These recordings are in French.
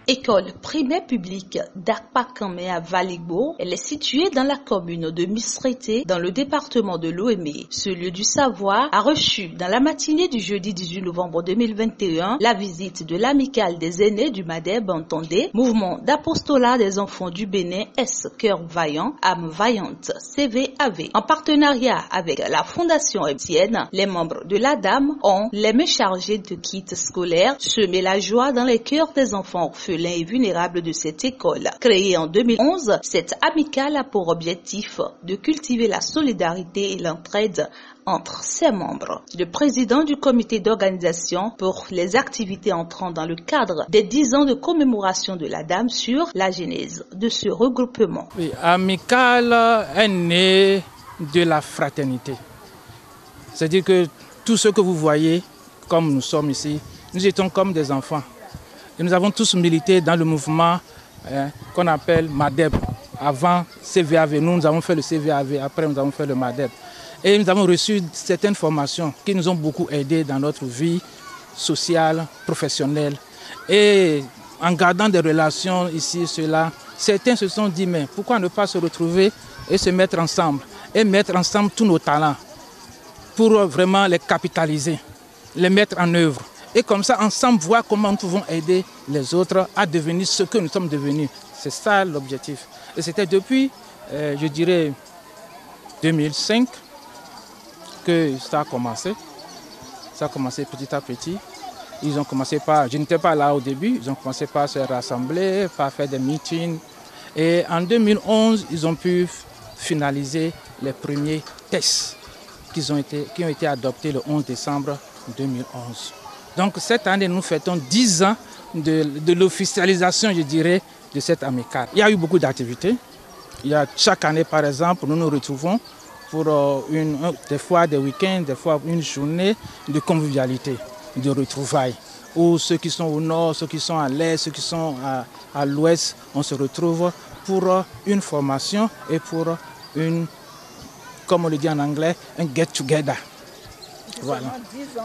École primaire publique d'Akpakamé à Valigbo, elle est située dans la commune de Misrété, dans le département de Lomé. Ce lieu du savoir a reçu dans la matinée du jeudi 18 novembre 2021 la visite de l'amicale des aînés du Madeb Entendé, mouvement d'apostolat des enfants du Bénin S. Cœur Vaillant, âme vaillante CVAV. En partenariat avec la Fondation Etienne, les membres de la Dame ont les mains chargées de kits scolaires, semer la joie dans les cœurs des enfants orphelins et vulnérables de cette école. Créée en 2011, cette amicale a pour objectif de cultiver la solidarité et l'entraide entre ses membres. Le président du comité d'organisation pour les activités entrant dans le cadre des 10 ans de commémoration de la Dame sur la genèse de ce regroupement. Oui, amicale est née de la fraternité. C'est-à-dire que tout ce que vous voyez, comme nous sommes ici, nous étions comme des enfants. Et nous avons tous milité dans le mouvement qu'on appelle MADEB. Avant CVAV, nous avons fait le CVAV, après nous avons fait le MADEB. Et nous avons reçu certaines formations qui nous ont beaucoup aidés dans notre vie sociale, professionnelle. Et en gardant des relations ici, cela, certains se sont dit, mais pourquoi ne pas se retrouver et se mettre ensemble, et mettre ensemble tous nos talents pour vraiment les capitaliser, les mettre en œuvre. Et comme ça, ensemble, voir comment nous pouvons aider les autres à devenir ce que nous sommes devenus. C'est ça l'objectif. Et c'était depuis, je dirais, 2005 que ça a commencé. Ça a commencé petit à petit. Ils ont commencé par, je n'étais pas là au début, ils ont commencé par se rassembler, par faire des meetings. Et en 2011, ils ont pu finaliser les premiers tests qui ont été adoptés le 11 décembre 2011. Donc cette année, nous fêtons 10 ans de l'officialisation, je dirais, de cette amicale. Il y a eu beaucoup d'activités. Chaque année, par exemple, nous nous retrouvons pour des fois des week-ends, des fois une journée de convivialité, de retrouvailles, où ceux qui sont au nord, ceux qui sont à l'est, ceux qui sont à l'ouest, on se retrouve pour une formation et pour comme on le dit en anglais, un get-together. Voilà.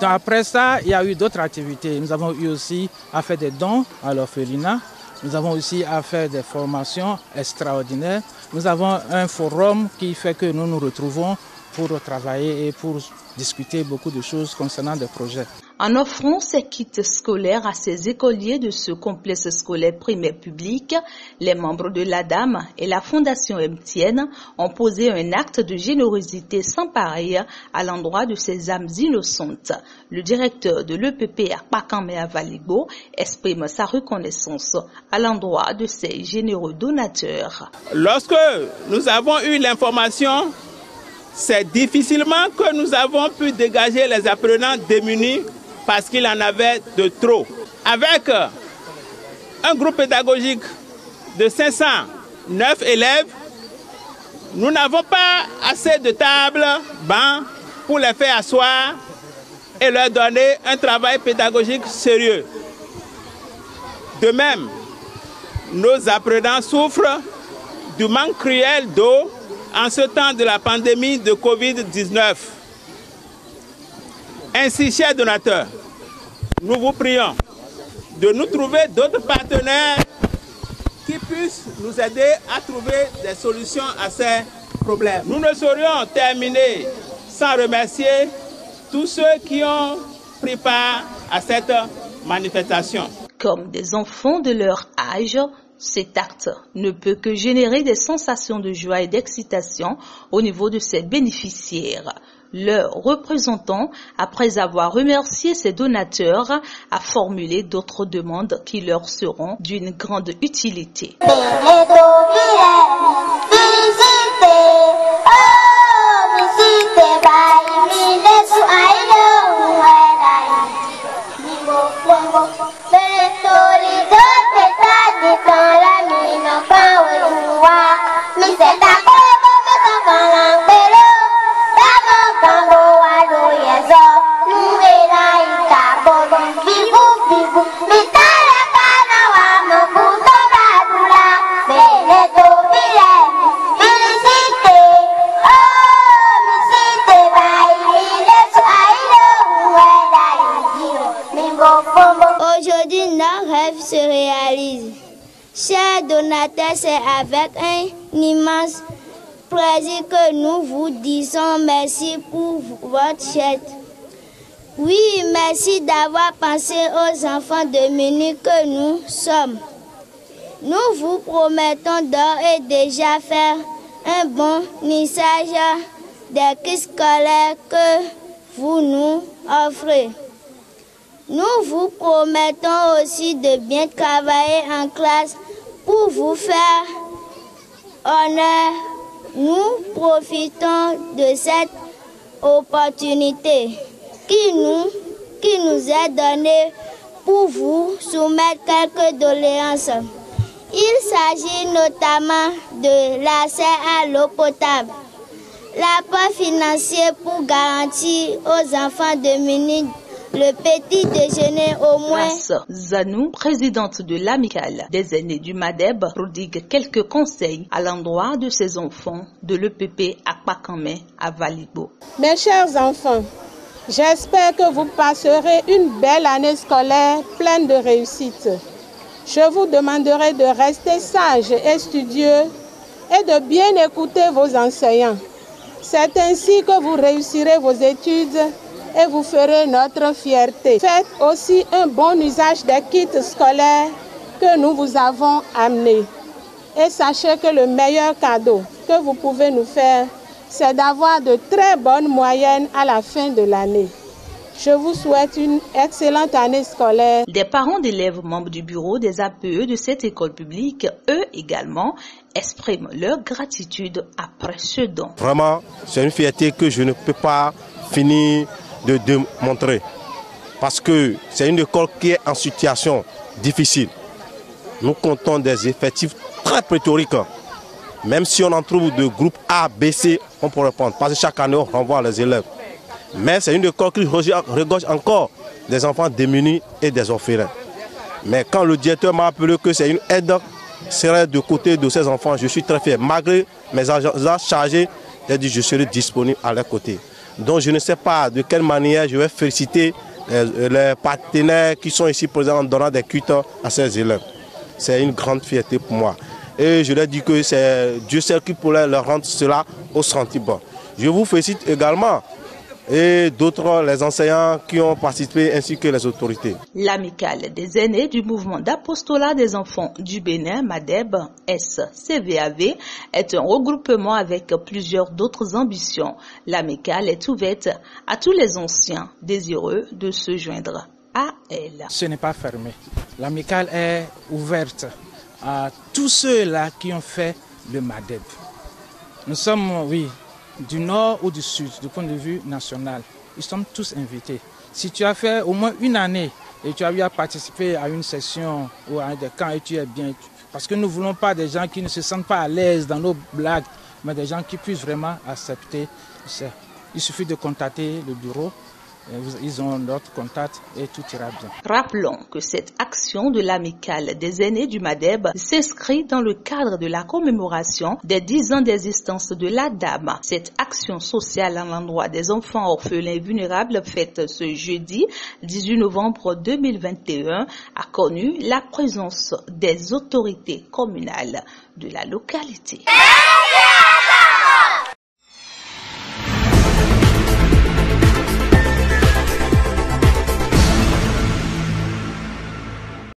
Donc après ça, il y a eu d'autres activités. Nous avons eu aussi à faire des dons à l'orphelinat. Nous avons aussi à faire des formations extraordinaires. Nous avons un forum qui fait que nous nous retrouvons pour travailler et pour discuter beaucoup de choses concernant des projets. En offrant ces kits scolaires à ces écoliers de ce complexe scolaire primaire public, les membres de la Dame et la Fondation Etienne ont posé un acte de générosité sans pareil à l'endroit de ces âmes innocentes. Le directeur de l'EPP Akpakamé à Valigbo exprime sa reconnaissance à l'endroit de ces généreux donateurs. Lorsque nous avons eu l'information, c'est difficilement que nous avons pu dégager les apprenants démunis parce qu'il en avait de trop. Avec un groupe pédagogique de 509 élèves, nous n'avons pas assez de tables, bancs pour les faire asseoir et leur donner un travail pédagogique sérieux. De même, nos apprenants souffrent du manque cruel d'eau en ce temps de la pandémie de Covid-19. Ainsi, chers donateurs, nous vous prions de nous trouver d'autres partenaires qui puissent nous aider à trouver des solutions à ces problèmes. Nous ne saurions terminer sans remercier tous ceux qui ont pris part à cette manifestation. Comme des enfants de leur âge, cet acte ne peut que générer des sensations de joie et d'excitation au niveau de ses bénéficiaires. Leurs représentants, après avoir remercié ces donateurs, a formulé d'autres demandes qui leur seront d'une grande utilité. Aujourd'hui, nos rêves se réalisent. Chers donateurs, c'est avec un immense plaisir que nous vous disons merci pour votre aide. Oui, merci d'avoir pensé aux enfants démunis que nous sommes. Nous vous promettons d'ores et déjà faire un bon lissage des kits scolaires que vous nous offrez. Nous vous promettons aussi de bien travailler en classe pour vous faire honneur. Nous profitons de cette opportunité qui nous est donnée pour vous soumettre quelques doléances. Il s'agit notamment de l'accès à l'eau potable, l'apport financier pour garantir aux enfants démunis le petit déjeuner au moins. Zanou, présidente de l'amicale des aînés du MADEB, prodigue quelques conseils à l'endroit de ses enfants de l'EPP Akpakanmé à Valigbo. Mes chers enfants, j'espère que vous passerez une belle année scolaire pleine de réussite. Je vous demanderai de rester sages et studieux et de bien écouter vos enseignants. C'est ainsi que vous réussirez vos études et vous ferez notre fierté. Faites aussi un bon usage des kits scolaires que nous vous avons amenés. Et sachez que le meilleur cadeau que vous pouvez nous faire, c'est d'avoir de très bonnes moyennes à la fin de l'année. Je vous souhaite une excellente année scolaire. Des parents d'élèves membres du bureau des APE de cette école publique, eux également, expriment leur gratitude après ce don. Vraiment, c'est une fierté que je ne peux pas finir de démontrer. Parce que c'est une école qui est en situation difficile. Nous comptons des effectifs très pléthoriques. Même si on en trouve de groupe A, B, C, on peut répondre. Parce que chaque année, on renvoie les élèves. Mais c'est une école qui regorge encore des enfants démunis et des orphelins. Mais quand le directeur m'a appelé que c'est une aide serait de côté de ces enfants, je suis très fier. Malgré mes agents chargés, j'ai dit que je serai disponible à leur côté. Donc je ne sais pas de quelle manière je vais féliciter les partenaires qui sont ici présents en donnant des kits à ces élèves. C'est une grande fierté pour moi. Et je leur dis que c'est Dieu seul qui pourrait leur rendre cela au centime. Je vous félicite également et d'autres, les enseignants qui ont participé ainsi que les autorités. L'amicale des aînés du mouvement d'apostolat des enfants du Bénin, MADEB, SCVAV, est un regroupement avec plusieurs d'autres ambitions. L'amicale est ouverte à tous les anciens désireux de se joindre à elle. Ce n'est pas fermé. L'amicale est ouverte à tous ceux-là qui ont fait le MADEB. Nous sommes, oui, du nord ou du sud, du point de vue national. Ils sont tous invités. Si tu as fait au moins une année et tu as eu à participer à une session ou à des camps et tu es bien, parce que nous ne voulons pas des gens qui ne se sentent pas à l'aise dans nos blagues, mais des gens qui puissent vraiment accepter. Il suffit de contacter le bureau. Ils ont notre contact et tout ira bien. Rappelons que cette action de l'amicale des aînés du MADEB s'inscrit dans le cadre de la commémoration des 10 ans d'existence de la Dame. Cette action sociale à l'endroit des enfants orphelins et vulnérables faite ce jeudi 18 novembre 2021 a connu la présence des autorités communales de la localité.